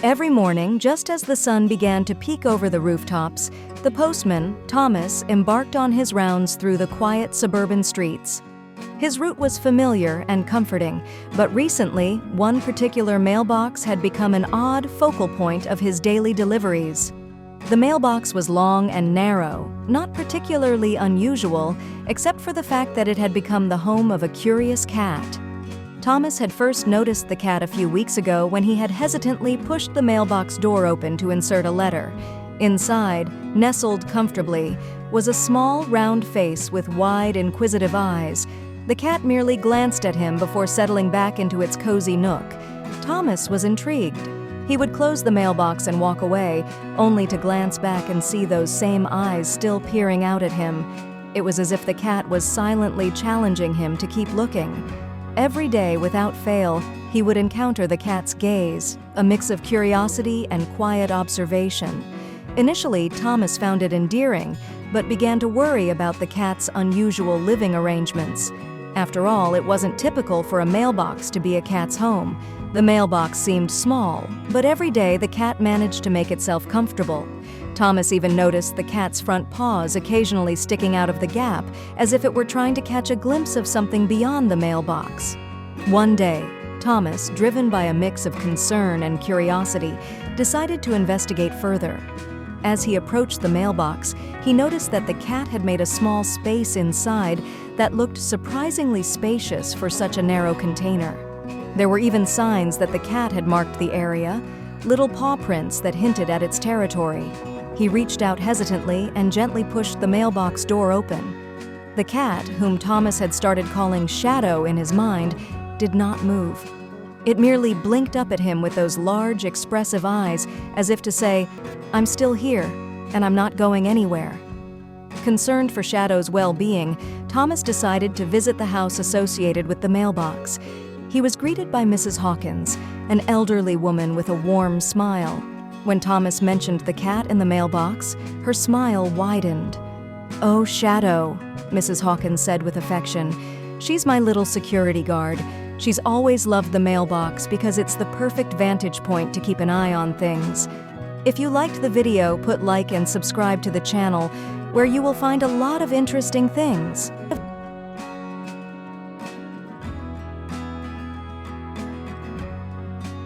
Every morning, just as the sun began to peek over the rooftops, the postman, Thomas, embarked on his rounds through the quiet suburban streets. His route was familiar and comforting, but recently, one particular mailbox had become an odd focal point of his daily deliveries. The mailbox was long and narrow, not particularly unusual, except for the fact that it had become the home of a curious cat. Thomas had first noticed the cat a few weeks ago when he had hesitantly pushed the mailbox door open to insert a letter. Inside, nestled comfortably, was a small, round face with wide, inquisitive eyes. The cat merely glanced at him before settling back into its cozy nook. Thomas was intrigued. He would close the mailbox and walk away, only to glance back and see those same eyes still peering out at him. It was as if the cat was silently challenging him to keep looking. Every day, without fail, he would encounter the cat's gaze, a mix of curiosity and quiet observation. Initially, Thomas found it endearing, but began to worry about the cat's unusual living arrangements. After all, it wasn't typical for a mailbox to be a cat's home. The mailbox seemed small, but every day the cat managed to make itself comfortable. Thomas even noticed the cat's front paws occasionally sticking out of the gap, as if it were trying to catch a glimpse of something beyond the mailbox. One day, Thomas, driven by a mix of concern and curiosity, decided to investigate further. As he approached the mailbox, he noticed that the cat had made a small space inside that looked surprisingly spacious for such a narrow container. There were even signs that the cat had marked the area, little paw prints that hinted at its territory. He reached out hesitantly and gently pushed the mailbox door open. The cat, whom Thomas had started calling Shadow in his mind, did not move. It merely blinked up at him with those large, expressive eyes, as if to say, "I'm still here, and I'm not going anywhere." Concerned for Shadow's well-being, Thomas decided to visit the house associated with the mailbox. He was greeted by Mrs. Hawkins, an elderly woman with a warm smile. When Thomas mentioned the cat in the mailbox, her smile widened. "Oh, Shadow," Mrs. Hawkins said with affection. "She's my little security guard. She's always loved the mailbox because it's the perfect vantage point to keep an eye on things." If you liked the video, put like and subscribe to the channel, where you will find a lot of interesting things.